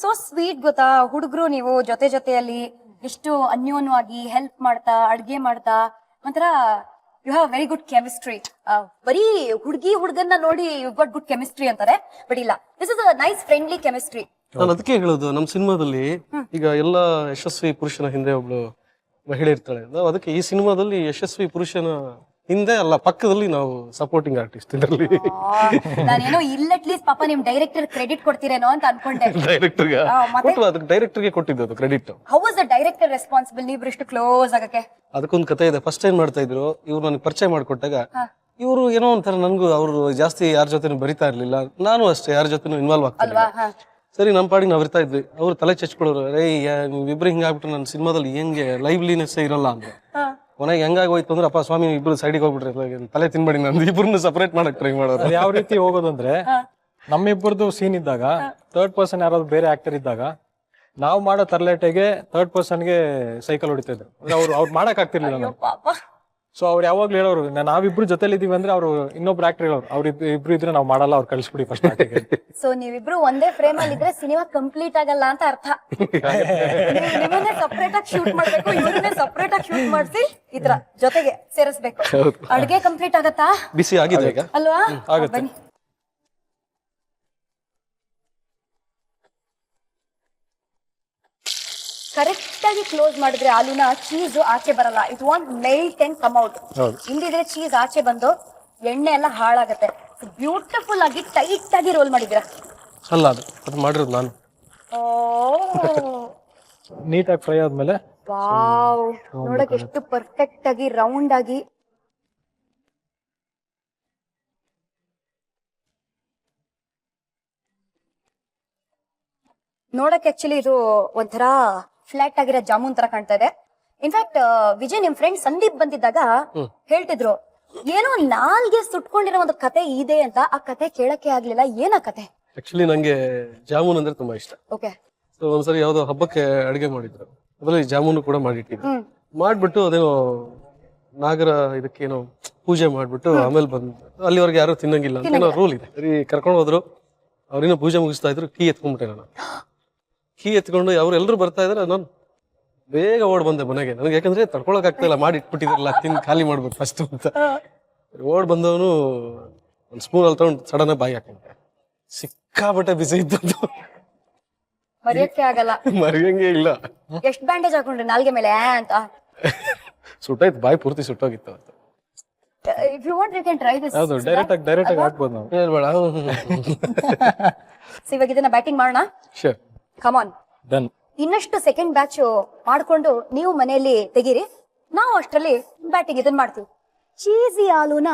So sweet ಗೊತ್ತಾ ಹುಡುಗರು ನೀವು ಜೊತೆಯಲ್ಲಿ ಎಷ್ಟು ಅನ್ಯೋನ್ಯವಾಗಿ ಹೆಲ್ಪ್ ಮಾಡ್ತಾ ಅಡ್ಗೆ ಮಾಡ್ತಾ ಒಂಥರ you have very good chemistry. ಬರೀ ಹುಡುಗನ್ನ ನೋಡಿ ಯು ಗಾಟ್ ಗುಡ್ ಕೆಮಿಸ್ಟ್ರಿ ಅಂತಾರೆ, ಬಟ್ ಇಲ್ಲ, this is a nice friendly chemistry. ನಾನು ಅದಕ್ಕೆ ಹೇಳೋದು, ನಮ್ಮ ಸಿನಿಮಾದಲ್ಲಿ ಈಗ ಎಲ್ಲ ಯಶಸ್ವಿ ಪುರುಷನ ಹಿಂದೆ ಒಬ್ಳು ಮಹಿಳೆ ಇರ್ತಾಳೆ. ನಾವು ಅದಕ್ಕೆ ಈ ಸಿನಿಮಾದಲ್ಲಿ ಯಶಸ್ವಿ ಪುರುಷನ ಹಿಂದೆ ಅಲ್ಲ, ಪಕ್ಕದಲ್ಲಿ ನಾವು ಸಪೋರ್ಟಿಂಗ್ ಆರ್ಟಿಸ್ಟ್ ಇದರಲ್ಲಿ. ನಾನೇನೋ ಇಲ್ಲ ಅಟ್ಲೀಸ್ಟ್ ಪಾಪ ನಿಮ್ ಡೈರೆಕ್ಟರ್ ಕ್ರೆಡಿಟ್ ಕೊಡ್ತೀರೇನೋ ಅಂತ ಅನ್ಕೊಂಡೆ. ಡೈರೆಕ್ಟರ್ಗೆ ಅದಕ್ಕೆ ಡೈರೆಕ್ಟರ್ಗೆ ಕೊಟ್ಟಿದ್ದು credit. How was the director responsible ನೀವ್ ಇಷ್ಟು ಕ್ಲೋಸ್ ಆಗಕ್ಕೆ? ಅದಕ್ಕೊಂದು ಕತೆ ಇದೆ. ಫಸ್ಟ್ ಏನ್ ಮಾಡ್ತಾ ಇದ್ರು, ಇವ್ರು ನನಗೆ ಪರಿಚಯ ಮಾಡ್ಕೊಟ್ಟಾಗ ಇವರು ಏನೋ ಒಂಥರ ನನ್ಗೂ ಅವರು ಜಾಸ್ತಿ ಯಾರ ಜೊತೆನೂ ಬರಿತಾ ಇರ್ಲಿಲ್ಲ, ನಾನು ಅಷ್ಟೇ ಯಾರ ಜೊತೆನೂ ಇನ್ವಾಲ್ವ್ ಆಗ್ತಿಲ್ಲ. ಸರಿ ನಮ್ಮ ಪಾಡಿಗೆ ನಾವು ಇರ್ತಾ ಇದ್ವಿ. ಅವ್ರು ತಲೆ ಚಚ್ಕೊಳ್ಳೋರು, ರೇ ನೀವಿಬ್ರು ಹಿಂಗಾಗ್ಬಿಟ್ರೆ ನನ್ನ ಸಿನಿಮಾದಲ್ಲಿ ಹೆಂಗೆ ಲೈವ್ಲಿನೆಸ್ ಇರಲ್ಲ ಅಂತ. ಕೊನೆಗೆ ಹೆಂಗಾಗೋಯ್ತು ಅಂದ್ರೆ, ಅಪ್ಪ ಸ್ವಾಮಿ ಇಬ್ರು ಸೈಡಿಗೆ ಹೋಗ್ಬಿಟ್ರೆ ತಲೆ ತಿನ್ಬೇಡಿ, ನಂದು ಇಬ್ರನ್ನ ಸಪರೇಟ್ ಮಾಡಕ್ ಟ್ರೈ ಮಾಡೋದು. ಯಾವ ರೀತಿ ಹೋಗೋದಂದ್ರೆ, ನಮ್ಮಿಬ್ಬರದು ಸೀನ್ ಇದ್ದಾಗ ಥರ್ಡ್ ಪರ್ಸನ್ ಯಾರಾದ್ರು ಬೇರೆ ಆಕ್ಟರ್ ಇದ್ದಾಗ ನಾವು ಮಾಡೋ ತರ್ಲೇಟೆಗೆ ಥರ್ಡ್ ಪರ್ಸನ್ಗೆ ಸೈಕಲ್ ಹೊಡಿತಿದ್ರು. ಅವ್ರು ಮಾಡಕ್ ಆಗ್ತಿರ್ಲಿಲ್ಲ. ಸೊ ಅವ್ರು ಯಾವಾಗ್ಲೂ ಹೇಳೋರು, ನಾವಿಬ್ರು ಜೊತೆಲಿ ಇದೀವಿ ಅಂದ್ರೆ ಅವ್ರು ಇನ್ನೊಬ್ರು ಆಕ್ಟರ್ ಹೇಳೋರು, ಅವ್ರು ಇಬ್ರು ಇದ್ರೆ ನಾವು ಮಾಡಲ್ಲ, ಅವ್ರು ಕಳಿಸ್ಬಿಡಿ ಫಸ್ಟ್. ಸೊ ನೀವಿಬ್ರು ಒಂದೇ ಫ್ರೇಮ್ ಅಲ್ಲಿ ಇದ್ರೆ ಸಿನಿಮಾ ಕಂಪ್ಲೀಟ್ ಆಗಲ್ಲ ಅಂತ ಅರ್ಥ. ನಿಮ್ಮನ್ನೇ ಸಪರೇಟ್ ಆಗಿ ಶೂಟ್ ಮಾಡ್ಬೇಕು, ಇವ್ರನ್ನೇ ಸಪರೇಟ್ ಆಗಿ ಶೂಟ್ ಮಾಡಿಸಿ ಇದ್ರ ಜೊತೆಗೆ ಸೇರಿಸ್ಬೇಕು. ಅಡ್ಗೆ ಕಂಪ್ಲೀಟ್ ಆಗತ್ತಾ? ಬಿಸಿ ಆಗಿದೆ ಈಗ ಅಲ್ವಾ? ಆಗುತ್ತೆ. ಬನ್ನಿ. ಕರೆಕ್ಟ್ ಆಗಿ ಕ್ಲೋಸ್ ಮಾಡಿದ್ರೆ ಆಲೂನ ಚೀಸ್ ಆಚೆ ಬರಲ್ಲ. It won't melt and come out. ಹಿಂದಿದ್ರೆ ಚೀಸ್ ಆಚೆ ಬಂದು ಎಣ್ಣೆ ಎಲ್ಲ ಹಾಳಾಗತ್ತೆ. ಬ್ಯೂಟಿಫುಲ್ ಆಗಿ ಟೈಟ್ ಆಗಿ ರೋಲ್ ಮಾಡಿದ್ದೀರಾ. ಅಲ್ಲ, ಅದು ಮಾಡಿರೋದು ನಾನು. ನೀಟಾಗಿ ಫ್ರೈ ಆದ್ಮೇಲೆ ವಾವ್, ನೋಡಕ್ ಎಷ್ಟು ಪರ್ಫೆಕ್ಟ್ ಆಗಿ ರೌಂಡ್ ಆಗಿ. ನೋಡಕ್ ಆಕ್ಚುಲಿ ಇದು ಒಂಥರ ಫ್ಲಾಟ್ ಆಗಿರೋ ಜಾಮೂನ್ ತರ ಕಾಣ್ತಾ ಇದೆ. ಇನ್ಫ್ಯಾಕ್ಟ್ ವಿಜಯ್ ನಿಮ್ ಫ್ರೆಂಡ್ ಸಂದೀಪ್ ಬಂದಿದ್ದಾಗ ಹೇಳ್ತಿದ್ರು, ಏನೋ ನಾಲ್ಗೆ ಸುಟ್ಕೊಂಡಿರೋ ಒಂದು ಕತೆ ಇದೆ ಅಂತ. ಆ ಕತೆ ಕೇಳಕ್ಕೆ ಆಗ್ಲಿಲ್ಲ, ಏನ ಕತೆ? ಆಕ್ಚುಲಿ ನಂಗೆ ಜಾಮೂನ್ ಅಂದ್ರೆ ತುಂಬಾ ಇಷ್ಟ. ಓಕೆ. ಸೊ ಒಂದ್ಸರಿ ಯಾವ್ದೋ ಹಬ್ಬಕ್ಕೆ ಅಡಿಗೆ ಮಾಡಿದ್ರು, ಅದ್ರಲ್ಲಿ ಜಾಮೂನು ಕೂಡ ಮಾಡಿಟ್ಟಿದ್ರು. ಮಾಡ್ಬಿಟ್ಟು ಅದೇನೋ ನಾಗರ ಇದಕ್ಕೇನೋ ಪೂಜೆ ಮಾಡ್ಬಿಟ್ಟು ಆಮೇಲೆ ಬಂದು ಅಲ್ಲಿವರೆಗೆ ಯಾರು ತಿನ್ನಂಗಿಲ್ಲ ಅಂತ ಏನೋ ರೂಲ್ ಇದೆ. ಸರಿ ಕರ್ಕೊಂಡು ಹೋದ್ರು, ಅವ್ರೇನೋ ಪೂಜೆ ಮುಗಿಸ್ತಾ ಇದ್ರು. ಕೀ ಎತ್ಕೊಂಡ್ಬಿಟ್ಟೆ ನಾನು. ಕೀ ಎತ್ಕೊಂಡು ಅವ್ರೆಲ್ಲರೂ ಬರ್ತಾ ಇದಾರೆ, ನಾನು ಬೇಗ ಓಡ್ ಬಂದೆ ಮನೆಗೆ. ನನಗೆ ಯಾಕಂದ್ರೆ ತಡ್ಕೊಳಕ್ ಆಗ್ತಾ ಇಲ್ಲ, ಮಾಡಿ ಇಟ್ಬಿಟ್ಟಿದ್ರಲ್ಲ, ತಿಂದು ಖಾಲಿ ಮಾಡ್ಬೇಕು ಫಸ್ಟ್ ಅಂತ. ಓಡ್ ಬಂದವನು ಒಂದ್ ಸ್ಪೂನ್ ಅಲ್ಲಿ ತಗೊಂಡು ಸಡನ್ ಬಾಯಿ ಹಾಕೊಂಡೆ. ಸಿಕ್ಕಾಬಟ್ಟೆ ಬಿಸಿ ಇದ್ದದ್ದು, ಮರೆಯಕ್ಕೆ ಆಗಲ್ಲ, ಮರಿಯಂಗೆ ಇಲ್ಲ. ಎಷ್ಟ್ ಬ್ಯಾಂಡೇಜ್ ಹಾಕೊಂಡ್ರಿ ನಾಲ್ಗೆ ಮೇಲೆ ಅಂತ? ಸುಟ್ಟಾಯ್ತು, ಬಾಯಿ ಪೂರ್ತಿ ಸುಟ್ಟೋಗಿತ್ತು ಅವತ್ತು. If you want, you can try this. ಹೌದು, ಡೈರೆಕ್ಟ್ ಆಗಿ ಹಾಕ್ಬೋದು ನಾವು. ಹೇಳ್ಬೇಡ. ಸೊ ಇವಾಗ ಇದನ್ನ ಬ್ಯಾಟಿಂಗ್ ಮಾಡೋಣ. Sure, come on. ಡನ್. ಇನ್ನಷ್ಟು ಸೆಕೆಂಡ್ ಬ್ಯಾಚ್ ಮಾಡ್ಕೊಂಡು ನೀವು ಮನೆಯಲ್ಲಿ ತೆಗೀರಿ, ನಾವು ಅಷ್ಟರಲ್ಲಿ ಬ್ಯಾಟಿಂಗ್ ಇದನ್ನ ಮಾಡ್ತೀವಿ. ಚೀಸಿ ಆಲೂನ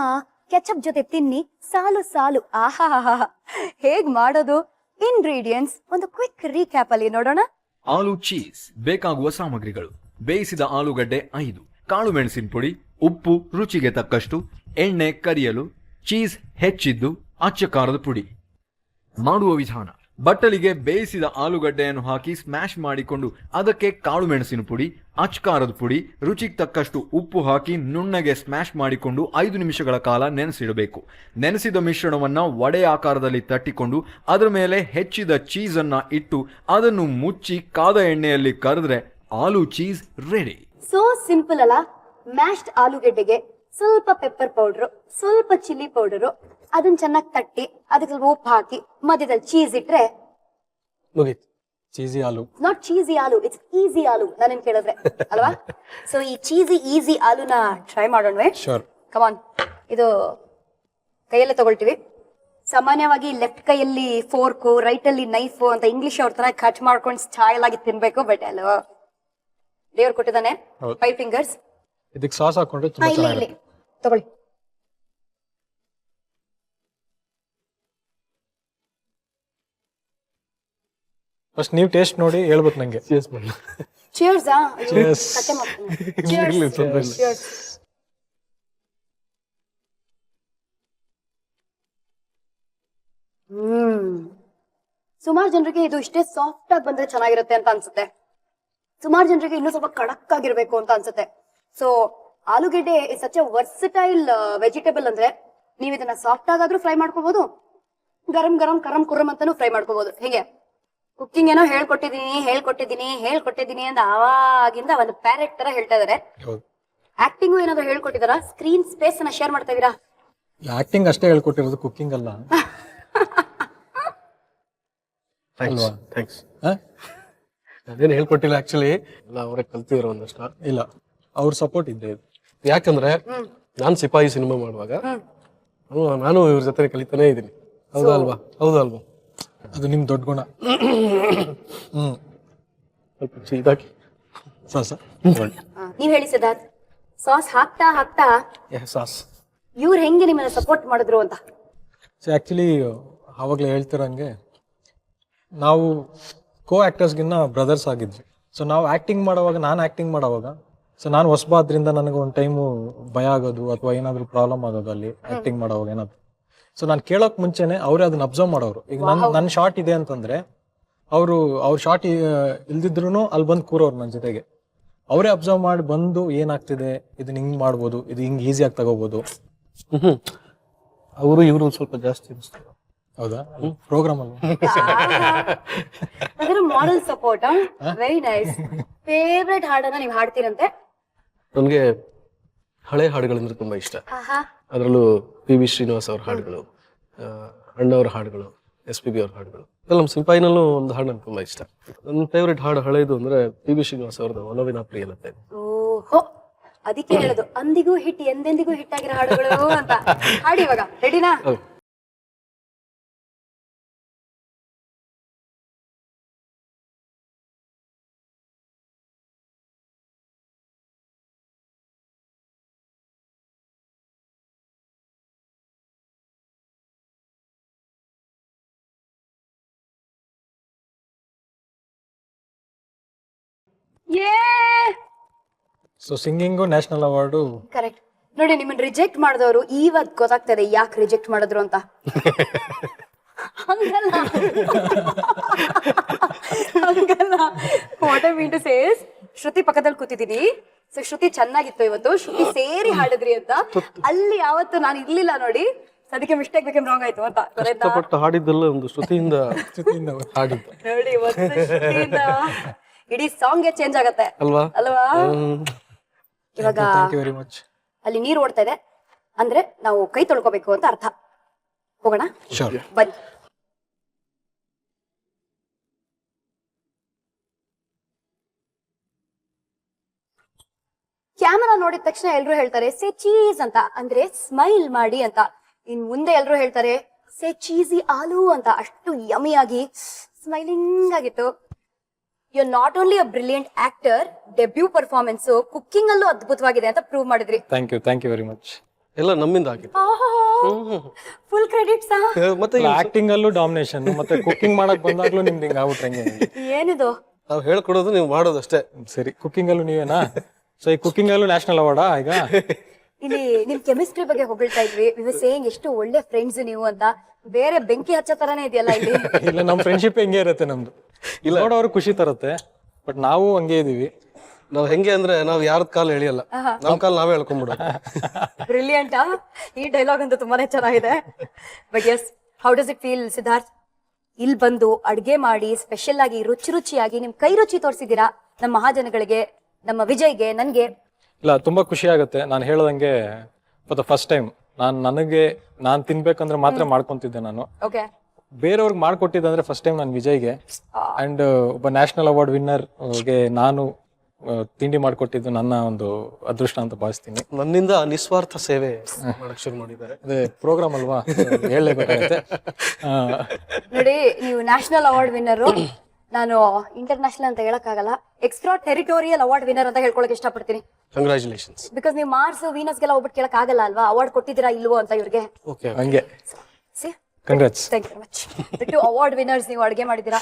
ಕೆಚಪ್ ಜೊತೆ ತಿನ್ನಿ, ಸಾಲು ಸಾಲು. ಆಹಾ, ಹೇಗ್ ಮಾಡೋದು? ಇಂಗ್ರೀಡಿಯೆಂಟ್ಸ್ ಒಂದು ಕ್ವಿಕ್ ರೀಕ್ಯಾಪ್ ಅಲ್ಲಿ ನೋಡೋಣ. ಆಲೂ ಚೀಸ್ ಬೇಕಾಗುವ ಸಾಮಗ್ರಿಗಳು: ಬೇಯಿಸಿದ ಆಲೂಗಡ್ಡೆ 5, ಕಾಳು ಮೆಣಸಿನ ಪುಡಿ, ಉಪ್ಪು ರುಚಿಗೆ ತಕ್ಕಷ್ಟು, ಎಣ್ಣೆ ಕರಿಯಲು, ಚೀಸ್ ಹೆಚ್ಚಿದ್ದು, ಅಚ್ಚ ಖಾರದ ಪುಡಿ. ಮಾಡುವ ವಿಧಾನ: ಬಟ್ಟಲಿಗೆ ಬೇಯಿಸಿದ ಆಲೂಗಡ್ಡೆಯನ್ನು ಹಾಕಿ ಸ್ಮ್ಯಾಶ್ ಮಾಡಿಕೊಂಡು ಅದಕ್ಕೆ ಕಾಳು ಮೆಣಸಿನ ಪುಡಿ, ಅಚ್ಚ ಖಾರದ ಪುಡಿ, ರುಚಿಗೆ ತಕ್ಕಷ್ಟು ಉಪ್ಪು ಹಾಕಿ ನುಣ್ಣಗೆ ಸ್ಮ್ಯಾಶ್ ಮಾಡಿಕೊಂಡು 5 ನಿಮಿಷಗಳ ಕಾಲ ನೆನೆಸಿಡಬೇಕು. ನೆನೆಸಿದ ಮಿಶ್ರಣವನ್ನ ವಡೆ ಆಕಾರದಲ್ಲಿ ತಟ್ಟಿಕೊಂಡು ಅದರ ಮೇಲೆ ಹೆಚ್ಚಿದ ಚೀಸ್ ಅನ್ನ ಇಟ್ಟು ಅದನ್ನು ಮುಚ್ಚಿ ಕಾದ ಎಣ್ಣೆಯಲ್ಲಿ ಕರೆದ್ರೆ ಆಲೂ ಚೀಸ್ ರೆಡಿ. ಸೋ ಸಿಂಪಲ್ ಅಲ್ಲ? ಮ್ಯಾಶ್ಡ್ ಆಲೂಗೆಡ್ಡೆಗೆ ಸ್ವಲ್ಪ ಪೆಪ್ಪರ್ ಪೌಡರ್, ಸ್ವಲ್ಪ ಚಿಲ್ಲಿ ಪೌಡರ್, ಅದನ್ನ ಚೆನ್ನಾಗಿ ತಟ್ಟಿ ಅದಕ್ಕೆ ಉಪ್ಪು ಹಾಕಿ ಮಧ್ಯದಲ್ಲಿ ಚೀಸ್ ಇಟ್ರೆ ಮುಗೀತು. Cheesy aloo. Not cheesy aloo, it's easy aloo ನನ್ನನ್ನು ಕೇಳಿದ್ರೆ, ಅಲ್ವಾ? ಸೊ ಈ ಚೀಸಿ ಈಸಿ ಆಲೂನ ಟ್ರೈ ಮಾಡೋಣವೇ? ಶೋರ್. ಕಮಾನ್. ಇದು ಕೈಯಲ್ಲೇ ತಗೊಳ್ತೀವಿ. ಸಾಮಾನ್ಯವಾಗಿ ಲೆಫ್ಟ್ ಕೈಯಲ್ಲಿ ಫೋರ್ಕು, ರೈಟ್ ಅಲ್ಲಿ ನೈಫು ಅಂತ ಇಂಗ್ಲಿಷ್ ಅವ್ರ ತರ ಕಟ್ ಮಾಡ್ಕೊಂಡು ಸ್ಟೈಲ್ ಆಗಿ ತಿನ್ಬೇಕು. ಬಟ್ ಅಲ್ವಾ, ದೇವ್ರು ಕೊಟ್ಟಿದ್ದಾನೆ 5 ಫಿಂಗರ್ಸ್. ಇದಕ್ಕೆ ಸಾಸ್ ಹಾಕೊಂಡ್ರೆ ತುಂಬಾ ಇಲ್ಲಿ ಚೆನ್ನಾಗಿರುತ್ತೆ. ತಗೊಳ್ಳಿ. ಫಸ್ಟ್ ನೀವು ಟೇಸ್ಟ್ ನೋಡಿ ಹೇಳ್ಬೇಕು ನಂಗೆ. ಚೀಸ್ ಮಾಡಿ. ಚಿಯರ್ಸ್. Cheers. ಕತೆ ಮಾಡ್ತೀನಿ. ಇರ್ಲಿ, ತೊಂದ್ರೆ ಇಲ್ಲ. Cheers. ಸುಮಾರು ಜನರಿಗೆ ಇದು ಇಷ್ಟೇ ಸಾಫ್ಟ್ ಆಗಿ ಬಂದ್ರೆ ಚೆನ್ನಾಗಿರುತ್ತೆ ಅಂತ ಅನ್ಸುತ್ತೆ. ಸುಮಾರು ಜನರಿಗೆ ಇನ್ನೂ ಸ್ವಲ್ಪ ಖಡಕ್ ಆಗಿರ್ಬೇಕು ಅಂತ ಅನ್ಸುತ್ತೆ. ಸೊ ಆಲೂಗೆಡ್ಡೆ is such A versatile vegetable. ಅಂದ್ರೆ ನೀವು ಇದನ್ನ ಸಾಫ್ಟ್ ಆಗಾದ್ರೂ ಫ್ರೈ ಮಾಡ್ಕೋಬಹುದು, ಗರಂ ಗರಂ ಕರಂ ಕುರಂ ಅಂತಾನು ಫ್ರೈ ಮಾಡ್ಕೋಬಹುದು. ಹೇಗೆ ಕುಕ್ಕಿಂಗ್ ಏನೋ ಹೇಳ್ಕೊಟ್ಟಿದೀನಿ ಅಂತ ಆವಾಗಿಂದ ಒಂದು ಪ್ಯಾರೆಟ್ ತರ ಹೇಳ್ತಾ ಇದಾರೆ. ಹೌದು. ಆಕ್ಟಿಂಗು ಏನಾದ್ರು ಹೇಳ್ಕೊಟ್ಟಿದಾರಾ? ಸ್ಕ್ರೀನ್ ಸ್ಪೇಸ್ ಅನ್ನ ಶೇರ್ ಮಾಡ್ತಾ ಇದೀರಾ? ಆಕ್ಟಿಂಗ್ ಅಷ್ಟೇ ಹೇಳ್ಕೊಟ್ಟಿರೋದು, ಕುಕ್ಕಿಂಗ್ ಅಲ್ಲ. ಥ್ಯಾಂಕ್ಸ್. ಅದೇನು ಹೇಳ್ಕೊಟ್ಟಿಲ್ಲ ಆಕ್ಚುಲಿ, ಎಲ್ಲ ಅವರೇ ಕಲ್ತಿದ್ರು ಒಂದಷ್ಟು. ಇಲ್ಲ, ಅವ್ರ ಸಪೋರ್ಟ್ ಇದ್ದೇ ಇದೆ. ಯಾಕಂದ್ರೆ ನಾನು ಸಿಪಾಯಿ ಸಿನಿಮಾ ಮಾಡುವಾಗ ನಾನು ಇವ್ರ ಜೊತೆ ಕಲಿತಾನೆ ಇದ್ದೀನಿ. ಹೌದಾ ಅಲ್ವಾ? ಅದು ನಿಮ್ ದೊಡ್ಡ ಗುಣ. ಸ್ವಲ್ಪ ಇದಾಗಿ ನೀವ್ ಹೇಳಿ ಸಿದ್ಧಾರ್ಥ್, ಸಾಸ್ ಹಾಕ್ತಾ ಹಾಕ್ತಾ ಸಾಸ್ ಇವ್ರು ಹೆಂಗೆ ನಿಮ್ಮನ್ನ ಸಪೋರ್ಟ್ ಮಾಡಿದ್ರು ಅಂತ. ಸೊ ಆಕ್ಚುಲಿ ಆವಾಗಲೇ ಹೇಳ್ತಿರಂಗೆ ನಾವು ಕೋ ಆಕ್ಟರ್ಸ್ಗಿನ್ನ ಬ್ರದರ್ಸ್ ಆಗಿದ್ವಿ. ಸೊ ನಾವು ನಾನು ಆಕ್ಟಿಂಗ್ ಮಾಡೋವಾಗ ಸೊ ನಾನು ಹೊಸಬಾದ್ರಿಂದ ನನಗೆ ಒಂದು ಟೈಮು ಭಯ ಆಗೋದು ಅಥವಾ ಏನಾದರೂ ಪ್ರಾಬ್ಲಮ್ ಆಗೋದು ಅಲ್ಲಿ ಆಕ್ಟಿಂಗ್ ಮಾಡೋವಾಗ ಏನಾದ್ರು. ಸೊ ನಾನು ಕೇಳೋಕೆ ಮುಂಚೆನೆ ಅವರೇ ಅದನ್ನ ಅಬ್ಸರ್ವ್ ಮಾಡೋರು. ಈಗ ನನ್ನ ಶಾರ್ಟ್ ಇದೆ ಅಂತಂದ್ರೆ ಅವ್ರ ಶಾರ್ಟ್ ಇಲ್ದಿದ್ರು ಅಲ್ಲಿ ಬಂದು ಕೂರೋರು ನನ್ನ ಜೊತೆಗೆ. ಅವರೇ ಅಬ್ಸರ್ವ್ ಮಾಡಿ ಬಂದು ಏನಾಗ್ತಿದೆ, ಇದನ್ನ ಹಿಂಗ್ ಮಾಡ್ಬೋದು, ಇದು ಹಿಂಗ್ ಈಸಿಯಾಗಿ ತಗೋಬಹುದು. ಅವರು ಇವರು ಸ್ವಲ್ಪ ಜಾಸ್ತಿ ಅನಿಸ್ತಾರೆ. ಹೌದಾ? ಪ್ರೋಗ್ರಾಮ್ ಅಲ್ಲ, moral support. Very nice. Favourite ಹಾಡನ್ನ ನೀವು ಹಾಡ್ತೀರಂತೆ? ನನಗೆ ಹಳೆ ಹಾಡುಗಳಂದ್ರೆ ತುಂಬಾ ಇಷ್ಟ. ಅದರಲ್ಲೂ PB ಶ್ರೀನಿವಾಸ್ ಅವ್ರ ಹಾಡುಗಳು, ಅಣ್ಣವ್ರ ಹಾಡುಗಳು, SPB ಅವ್ರ ಹಾಡುಗಳು, ನಮ್ಮ ಸಿಂಪಾಯಿನಲ್ಲೂ ಒಂದು ಹಾಡು ನನಗೆ ತುಂಬಾ ಇಷ್ಟ. ನನ್ನ ಫೇವ್ರೆಟ್ ಹಾಡು ಹಳೇದು ಅಂದ್ರೆ PB ಶ್ರೀನಿವಾಸ್ ಅವ್ರದ್ದು ಒಲವಿನ ಪ್ರಿಯಲತೆ. ಓಹೋ, ಅದಕ್ಕೆ ಹೇಳೋದು ಅಂದಿಗೂ ಹಿಟ್ ಎಂದೆಂದಿಗೂ ಹಿಟ್ ಆಗಿರೋ ಹಾಡುಗಳು ಅಂತ. ಹಾಡಿ ಇವಾಗ, ರೆಡಿನಾ? So singing national award. Correct. ನೋಡಿ, ನಿಮ್ಮನ್ನ ರಿಜೆಕ್ಟ್ ಮಾಡಿದವರು ಇವತ್ತು ಗೊತ್ತಾಗ್ತದೆ ಯಾಕೆ ರಿಜೆಕ್ಟ್ ಮಾಡಿದ್ರು ಅಂತ. ಹಂಗಲ್ಲ what I mean to say is, Shruti ಪಕ್ಕದಲ್ಲಿ ಕೂತಿದ್ದೀನಿ. ಸೊ ಶ್ರುತಿ ಚೆನ್ನಾಗಿತ್ತು ಇವತ್ತು, ಶ್ರುತಿ ಸೇರಿ ಹಾಡಿದ್ರಿ ಅಂತ. ಅಲ್ಲಿ ಯಾವತ್ತು ನಾನು ಇರ್ಲಿಲ್ಲ ನೋಡಿ, ಅದಕ್ಕೆ ಮಿಸ್ಟೇಕ್ ಬೇಕೇಮ್ ರಾಂಗ್ ಆಯ್ತು ಅಂತ. ಕಷ್ಟಪಟ್ಟು ಹಾಡಿದ್ದಲ್ಲ ಒಂದು ಶ್ರುತಿಯಿಂದ ಹಾಡಿದ್ದು ನೋಡಿ, ಒಂದು ಶ್ರುತಿಯಿಂದ ಇಡೀ ಸಾಂಗ್ ಚೇಂಜ್ ಆಗತ್ತೆ ಅಲ್ವಾ? ಇವಾಗ ಥ್ಯಾಂಕ್ ಯು ವೆರಿ ಮಚ್. ಅಲ್ಲಿ ನೀರು ಓಡ್ತಾ ಇದೆ ಅಂದ್ರೆ ನಾವು ಕೈ ತೊಳ್ಕೋಬೇಕು ಅಂತ ಅರ್ಥ. ಹೋಗೋಣ, ಶೋರ್. ಬನ್ನಿ. ಕ್ಯಾಮರಾ ನೋಡಿದ ತಕ್ಷಣ ಎಲ್ರು ಹೇಳ್ತಾರೆ ಸೇ ಚೀಸ್ ಅಂತ, ಅಂದ್ರೆ ಸ್ಮೈಲ್ ಮಾಡಿ ಅಂತ. ಇನ್ ಮುಂದೆ ಎಲ್ರು ಹೇಳ್ತಾರೆ ಸೇ ಚೀಸಿ ಆಲೂ ಅಂತ. ಅಷ್ಟು ಯಮಿಯಾಗಿ ಸ್ಮೈಲಿಂಗ್ ಆಗಿತ್ತು. You not only a brilliant actor, debut performance cooking ಅಲ್ಲೂ ಅದ್ಭುತವಾಗಿದೆ ಅಂತ ಪ್ರೂವ್ ಮಾಡಿದ್ರಿ. Thank you very much. ಎಲ್ಲ ನಮ್ಮಿಂದ ಆಗಿದೆ. Full credits. ಮತ್ತೆ ಆಕ್ಟಿಂಗ್ ಅಲ್ಲೂ ಡಾಮಿನೇಷನ್, ಮತ್ತೆ ಕುಕ್ಕಿಂಗ್ ಮಾಡಕ್ ಬಂದಾಗ್ಲೂ ನಿಮ್ದು ಹಿಂಗ ಆಗ್ಬಿಟ್ರೆ ಏನಿದು? ನಾವು ಹೇಳ್ಕೊಡೋದು, ನೀವು ಮಾಡೋದಷ್ಟೇ. ಸರಿ, ಕುಕ್ಕಿಂಗ್ ಅಲ್ಲೂ ನೀವೇನಾ? ಸೊ ಈ ಕುಕ್ಕಿಂಗ್ ಅಲ್ಲೂ ನ್ಯಾಷನಲ್ ಅವಾರ್ಡಾ ಈಗ? ಇಲ್ಲಿ ನಿಮ್ ಕೆಮಿಸ್ಟ್ರಿ ಬಗ್ಗೆ ಹೊಗಳ್ತಾ ಇದ್ವಿ. ಸೇಯಿಂಗ್ ಎಷ್ಟು ಒಳ್ಳೆ ಫ್ರೆಂಡ್ಸ್ ನೀವು ಅಂತ. ಬೇರೆ ಬೆಂಕಿ ಹಚ್ಚೋ ತರಾನೇ ಇದೆಯಲ್ಲ ಇಲ್ಲಿ. ಇಲ್ಲ, ನಮ್ ಫ್ರೆಂಡ್ಶಿಪ್ ಹೆಂಗೆ ಇರುತ್ತೆ ನಮ್ದು. ಇಲ್ಲ ನೋಡೋರು ಖುಷಿ ತರುತ್ತೆ, ಬಟ್ ನಾವು ಹಂಗೆ ಇದೀವಿ. ನಾವ್ ಹೆಂಗೆ ಅಂದ್ರೆ ನಾವ್ ಯಾರ್ದ ಕಾಲ್ ಎಳಿಯಲ್ಲ, ನಮ್ ಕಾಲ್ ನಾವೇ ಎಳ್ಕೊಂಡ್ಬಿಡೋ. ಬ್ರಿಲಿಯಂಟ್. ಈ ಡೈಲಾಗ್ ಅಂತೂ ತುಂಬಾನೇ ಚೆನ್ನಾಗಿದೆ. But yes, how does it feel Siddharth? ಇಲ್ಲಿ ಬಂದು ಅಡ್ಗೆ ಮಾಡಿ ಸ್ಪೆಷಲ್ ಆಗಿ ರುಚಿಯಾಗಿ ನಿಮ್ ಕೈ ರುಚಿ ತೋರಿಸಿದೀರಾ ನಮ್ಮ ಮಹಾಜನಗಳಿಗೆ, ನಮ್ಮ ವಿಜಯ್ಗೆ, ನನ್ಗೆ. ಇಲ್ಲ, ತುಂಬಾ ಖುಷಿ ಆಗುತ್ತೆ. ನಾನು ಹೇಳದಂಗೆ ಫಾರ್ ದ ಫಸ್ಟ್ ಟೈಮ್ ನಾನ್ ತಿನ್ಬೇಕಂದ್ರೆ ಮಾತ್ರ ಮಾಡ್ಕೊಂತಿದ್ದೆ ನಾನು. ಓಕೆ. ಬೇರೆಯವ್ರಿಗೆ ಮಾಡ್ಕೊಟ್ಟಿದ್ದಂದ್ರೆ ಫಸ್ಟ್ ಟೈಮ್ ನಾನು ವಿಜಯ್ಗೆ. ಅಂಡ್ ಒಬ್ಬ ನ್ಯಾಷನಲ್ ಅವಾರ್ಡ್ ವಿನ್ನರ್ ಗೆ ನಾನು ತಿಂಡಿ ಮಾಡ್ಕೊಟ್ಟಿದ್ದು ನನ್ನ ಒಂದು ಅದೃಷ್ಟ ಅಂತ ಭಾವಿಸ್ತೀನಿ. ನನ್ನಿಂದ ನಿಸ್ವಾರ್ಥ ಸೇವೆ ಮಾಡಕ್ ಶುರು ಮಾಡಿದ್ದಾರೆ. ಅದೇ ಪ್ರೋಗ್ರಾಮ್ ಅಲ್ವಾ, ಹೇಳಲೇಬೇಕಾಗುತ್ತೆ. ನೋಡಿ, ನೀವು ನ್ಯಾಷನಲ್ ಅವಾರ್ಡ್ ವಿನ್ನರ್, ನಾನು ಇಂಟರ್ನ್ಯಾಷನಲ್ ಅಂತ ಹೇಳಕ್ಕಾಗಲ್ಲ, ಎಕ್ಸ್ಟ್ರಾ ಟೆರಿಟೋರಿಯಲ್ ಅವಾರ್ಡ್ ವಿನ್ನರ್ ಅಂತ ಹೇಳ್ಕೊಳಕ್ ಇಷ್ಟಪಡ್ತೀನಿ. ಕಂಗ್ರಾಚುಲೇಷನ್ಸ್. ಬಿಕಾಸ್ ನೀವು ಮಾರ್ಸ್ ವೀನಸ್ಗೆಲ್ಲ ಹೋಗ್ಬಿಟ್ಟು ಕೇಳಕ್ ಆಗಲ್ಲ ಅಲ್ವಾ, ಅವಾರ್ಡ್ ಕೊಟ್ಟಿದ್ದೀರಾ ಇಲ್ವೋ ಅಂತ ಇವ್ರಿಗೆ. ಹಂಗೆ congrats. Thank you much. Two award winners ನೀವು ಅಡುಗೆ ಮಾಡಿದ್ದೀರಾ.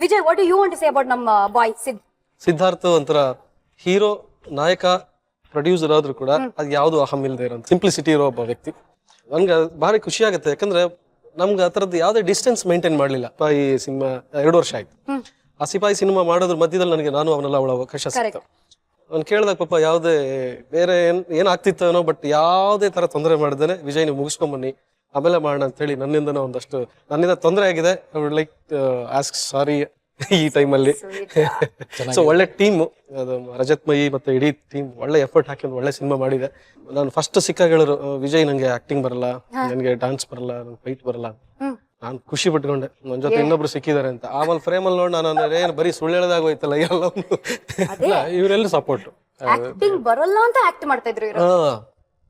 Vijay, what do you want to say about ನಮ್ಮ ಬಾಯ್ ಸಿದ್ಧಾರ್ಥ? ಒಂಥರ ಹೀರೋ, ನಾಯಕ, ಪ್ರೊಡ್ಯೂಸರ್ ಆದ್ರೂ ಕೂಡ ಅದು ಯಾವ್ದು ಅಹಂ ಇಲ್ಲದೆ ಇರೋ ಸಿಂಪ್ಲಿಸಿಟಿ ಇರೋ ಒಬ್ಬ ವ್ಯಕ್ತಿ. ನನ್ಗೆ ಭಾರಿ ಖುಷಿ ಆಗುತ್ತೆ, ಯಾಕಂದ್ರೆ ನಮ್ಗೆ ಆ ಥರದ್ದು ಯಾವುದೇ ಡಿಸ್ಟೆನ್ಸ್ ಮೇಂಟೈನ್ ಮಾಡಲಿಲ್ಲ. ಸಿಪಾಯಿ ಸಿನಿಮಾ 2 ವರ್ಷ ಆಯ್ತು. ಆ ಸಿಪಾಯಿ ಸಿನಿಮಾ ಮಾಡೋದ್ರ ಮಧ್ಯದಲ್ಲಿ ನನಗೆ ನಾನು ಅವನೆಲ್ಲ ಅವಳ ಅವಕಾಶ ಸಿಕ್ತು. ಅವ್ನು ಕೇಳಿದಾಗ ಪಾಪ ಯಾವುದೇ ಬೇರೆ ಏನಾಗ್ತಿತ್ತೋ, ಬಟ್ ಯಾವುದೇ ತರ ತೊಂದರೆ ಮಾಡಿದ್ದೇನೆ, ವಿಜಯ್ ನೀವು ಮುಗಿಸ್ಕೊಂಬನ್ನಿ, ಆಮೇಲೆ ಮಾಡೋಣ ಅಂತೇಳಿ ನನ್ನಿಂದನೂ ಒಂದಷ್ಟು ನನ್ನಿಂದ ತೊಂದರೆ ಆಗಿದೆ. ಐ ವುಡ್ ಲೈಕ್ ಆಸ್ಕ್ ಸಾರಿ ಈ ಟೈಮಲ್ಲಿ. ಸೊ ಒಳ್ಳೆ ಟೀಮ್ ಅದು ರಜತ್ ಮಯಿ ಮತ್ತೆ ಇಡೀ ಟೀಮ್ ಒಳ್ಳೆ ಎಫರ್ಟ್ ಹಾಕಿ ಒಂದು ಒಳ್ಳೆ ಸಿನಿಮಾ ಮಾಡಿದೆ. ನಾನು ಫಸ್ಟ್ ಸಿಕ್ಕಾಗ ಹೇಳಿದ್ರು ವಿಜಯ್ ನಂಗೆ ಆಕ್ಟಿಂಗ್ ಬರಲ್ಲ, ನನಗೆ ಡಾನ್ಸ್ ಬರಲ್ಲ, ನಂಗೆ ಫೈಟ್ ಬರಲ್ಲ. ನಾನು ಖುಷಿ ಪಟ್ಕೊಂಡೆ ನನ್ನ ಜೊತೆ ಇನ್ನೊಬ್ರು ಸಿಕ್ಕಿದ್ದಾರೆ ಅಂತ. ಆಮೇಲೆ ಫ್ರೇಮ್ ಅಲ್ಲಿ ನೋಡಿ ನಾನು ಏನು ಬರೀ ಸುಳ್ಳು ಹೇಳ್ದಾಗೋಯ್ತಲ್ಲ ಎಲ್ಲ. ಇವರೆಲ್ಲ ಸಪೋರ್ಟ್. ಆಕ್ಟಿಂಗ್ ಬರಲ್ಲ ಅಂತ ಆಕ್ಟ್ ಮಾಡ್ತಾ ಇದ್ರು ಇವ್ರು.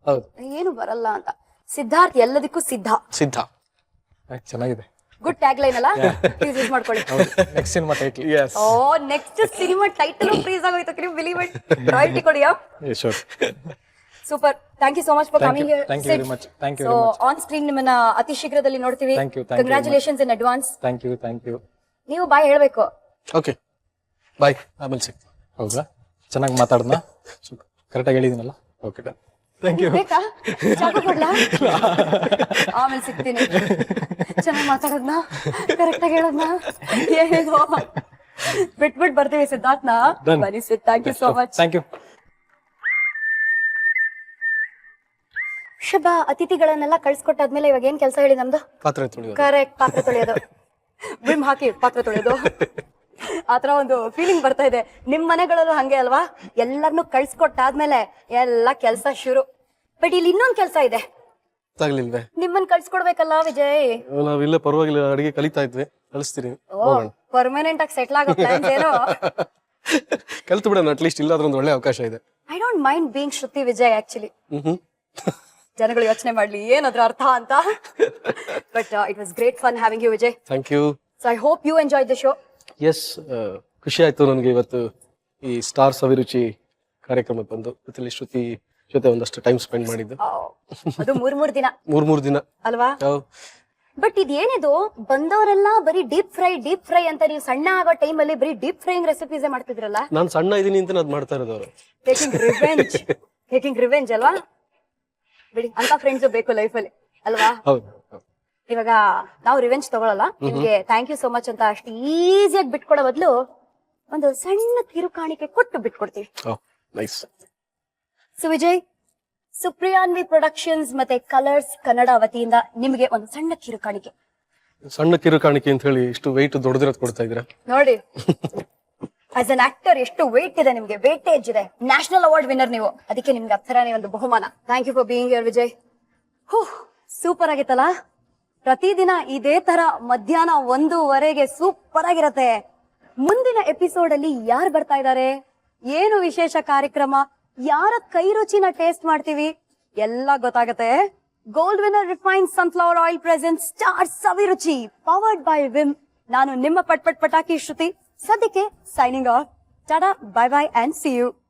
ಹೌದು, ಏನು ಬರಲ್ಲ ಅಂತ. ಸಿದ್ಧಾರ್ಥ್ ಎಲ್ಲದಕ್ಕೂ ಸಿದ್ಧ. ಸಿದ್ಧ. ಚೆನ್ನಾಗಿದೆ. ಗುಡ್ ಟ್ಯಾಗ್ ಲೈನ್ ಅಲ್ಲ, ಪ್ಲೀಸ್ ಯೂಸ್ ಮಾಡ್ಕೊಳ್ಳಿ. Next cinema title. ಓ ನೆಕ್ಸ್ಟ್ ಸಿನಿಮಾ ಟೈಟಲ್ ಫ್ರೀಸ್ ಆಗೋಯ್ತು. Cream believe it. ರಾಯಲ್ಟಿ ಕೊಡಿಯಾ? Sure. Super. Thank you so much for coming here. Thank you very much. Thank you so very much. On screen ನಿಮ್ಮನ್ನ ಅತಿ ಶೀಘ್ರದಲ್ಲಿ ನೋಡ್ತೀವಿ. Thank you. Congratulations in advance. Thank you. ನೀವು bye ಹೇಳ್ಬೇಕು. Okay bye, ಆಮೇಲೆ ಸಿಗ್ತೀನಿ. ಹೌದಾ? ಚೆನ್ನಾಗಿ ಮಾತಾಡ್ದಾ? ಕರೆಕ್ಟಾಗಿ ಹೇಳಿದ್ದೀನಲ್ಲ? Okay done. Thank you. ಬೇಕಾ ಚಾಕು ಕೊಡ್ಲಾ? ಆಮೇಲೆ ಸಿಗ್ತೀನಿ. ಚೆನ್ನಾಗಿ ಮಾತಾಡೋದ್ನ, ಕರೆಕ್ಟ್ ಆಗಿ ಹೇಳೋದ್ನ, ಏನೇನೋ ಬಿಟ್ಬಿಟ್ಟು ಬರ್ತೀವಿ ಸಿದ್ಧಾರ್ಥ್ನ. ಬನ್ನಿ Sid. Thank you so much. Thank you. ಶುಭ ಅತಿಥಿಗಳನ್ನೆಲ್ಲ ಕಳ್ಸಿಕೊಟ್ಟಾದ್ಮೇಲೆ ಇವಾಗ ಏನ್ ಕೆಲಸ ಹೇಳಿ ನಮ್ದು? ಪಾತ್ರೆ ತೊಳೆಯೋದು. ಕರೆಕ್ಟ್, ಪಾತ್ರೆ ತೊಳೆಯೋದು. ವಿಮ್ ಹಾಕಿ ಪಾತ್ರೆ ತೊಳೆಯೋದು. ಆತರ ಒಂದು ಫೀಲಿಂಗ್ ಬರ್ತಾ ಇದೆ. ನಿಮ್ ಮನೆಗಳಲ್ಲೂ ಹಂಗೆ ಅಲ್ವಾ? ಎಲ್ಲರನ್ನು ಕಳ್ಸಿಕೊಟ್ಟಾದ್ಮೇಲೆ ಎಲ್ಲ ಕೆಲಸ ಶುರು. ಬಟ್ ಇಲ್ಲಿ ಇನ್ನೊಂದ್ ಕೆಲಸ ಇದೆ. ಗೊತ್ತಾಗ್ಲಿಲ್ವೇ? ನಿಮ್ಮನ್ ಕಳ್ಸಿಕೊಡ್ಬೇಕಲ್ಲ ವಿಜಯ್. ನಾವಿಲ್ಲೇ ಪರವಾಗಿಲ್ಲ ಅಡಿಗೆ ಕಲಿತಾ ಇದ್ವಿ, ಕಲಿಸ್ತೀನಿ. ಹೋಗೋಣ. ಪರ್ಮನೆಂಟ್ ಆಗಿ ಸೆಟ್ಲ್ ಆಗೋ ಪ್ಲಾನ್ಸ್ ಏನೋ? ಕಲ್ತು ಬಿಡೋಣ, ಅಟ್ಲೀಸ್ಟ್ ಇಲ್ಲಾದ್ರೂ ಒಂದು ಒಳ್ಳೆ ಅವಕಾಶ ಇದೆ. I don't mind being Shruti Vijay actually. ಜನಗಳು ಯೋಚನೆ ಮಾಡ್ಲಿ ಏನಾದ್ರ ಅರ್ಥ ಅಂತ. But it was great fun having you Vijay. Thank you. So I hope you enjoy the show. Yes, ಖುಷಿ ಆಯ್ತು ನನಗೆ ಇವತ್ತು ಈ ಸ್ಟಾರ್ ಸವಿರುಚಿ ಕಾರ್ಯಕ್ರಮಕ್ಕೆ ಬಂದು ಜೊತೆಲಿ ಶ್ರುತಿ ಜೊತೆ ಒಂದಷ್ಟು ಟೈಮ್ ಸ್ಪೆಂಡ್ ಮಾಡಿದ್ದು. ಅದು ಮೂರ್ ದಿನ ಮೂರ್ ದಿನ ಅಲ್ವಾ? ಬಟ್ ಇದೇನಿದು, ಬಂದವರೆಲ್ಲ ಬರೀ ಡೀಪ್ ಫ್ರೈ ಅಂತ. ನೀವು ಸಣ್ಣ ಆಗೋ ಟೈಮ್ ಅಲ್ಲಿ ಬರೀ ಡೀಪ್ ಫ್ರೈಯಿಂಗ್ ರೆಸಿಪೀಸ್ ಮಾಡ್ತಿದ್ರಲ್ಲ. ನಾನು ಸಣ್ಣ ಇದೀನಿ ಅಂತ ಅದ್ ಮಾಡ್ತಾ ಇರೋದು ಅವರು. ಟೇಕಿಂಗ್ ರಿವೆಂಜ್ ಅಲ್ವಾ? ಬಿಡಿ, ಅಂತ ಫ್ರೆಂಡ್ಸ್ ಬೇಕು ಲೈಫ್ ಅಲ್ಲಿ ಅಲ್ವಾ? ಹೌದು. ಇವಾಗ ನಾವು ರಿವೆಂಜ್ ತಗೊಳಲ್ಲ. ನಿಮ್ಗೆ ಥ್ಯಾಂಕ್ ಯು ಸೋ ಮಚ್ ಅಂತ ಅಷ್ಟು ಈಸಿಯಾಗಿ ಬಿಟ್ಕೊಡೋ ಬದಲು ಒಂದು ಸಣ್ಣ ಕಿರುಕಾಣಿಕೆ ಕೊಟ್ಟು ಬಿಟ್ಕೊಡ್ತೀವಿ. ನೈಸ್. ಸೊ ವಿಜಯ್, ಸುಪ್ರಿಯಾನ್ವಿ ಪ್ರೊಡಕ್ಷನ್ಸ್ ಮತ್ತೆ ಕಲರ್ಸ್ ಕನ್ನಡ ವತಿಯಿಂದ ನಿಮಗೆ ಒಂದು ಸಣ್ಣ ಕಿರುಕಾಣಿಕೆ. ಸಣ್ಣ ಕಿರುಕಾಣಿಕೆ ಅಂತ ಹೇಳಿ ಇಷ್ಟು ವೆಯ್ಟ್ ದೊಡ್ಡದಿರೋದು ಕೊಡ್ತಾ ಇದ್ದೀರಾ ನೋಡಿ. ಆಸ್ ಅನ್ ಆಕ್ಟರ್ ಎಷ್ಟು ವೇಟ್ ಇದೆ ನಿಮ್ಗೆ, ವೇಟೇಜ್ ಇದೆ. ನ್ಯಾಷನಲ್ ಅವಾರ್ಡ್ ವಿನ್ನರ್ ನೀವು, ಅದಕ್ಕೆ ನಿಮ್ಗೆ ಹತ್ತರನೇ ಒಂದು ಬಹುಮಾನ. Thank you for being here Vijay. Super ಆಗಿತ್ತಲ್ಲ? ಪ್ರತಿದಿನ ಇದೇ ತರ ಮಧ್ಯಾಹ್ನ 1:15 ಸೂಪರ್ ಆಗಿರತ್ತೆ. ಮುಂದಿನ ಎಪಿಸೋಡ್ ಅಲ್ಲಿ ಯಾರು ಬರ್ತಾ ಇದ್ದಾರೆ, ಏನು ವಿಶೇಷ ಕಾರ್ಯಕ್ರಮ, ಯಾರ ಕೈ ರುಚಿನ ಟೇಸ್ಟ್ ಮಾಡ್ತೀವಿ ಎಲ್ಲ ಗೊತ್ತಾಗತ್ತೆ. Gold winner refined sunflower oil present star Saviruchi powered by Vim. ನಾನು ನಿಮ್ಮ ಪಟಾಕಿ ಶ್ರುತಿ. ಸದ್ಯಕ್ಕೆ signing off. Tata, bye bye and see you.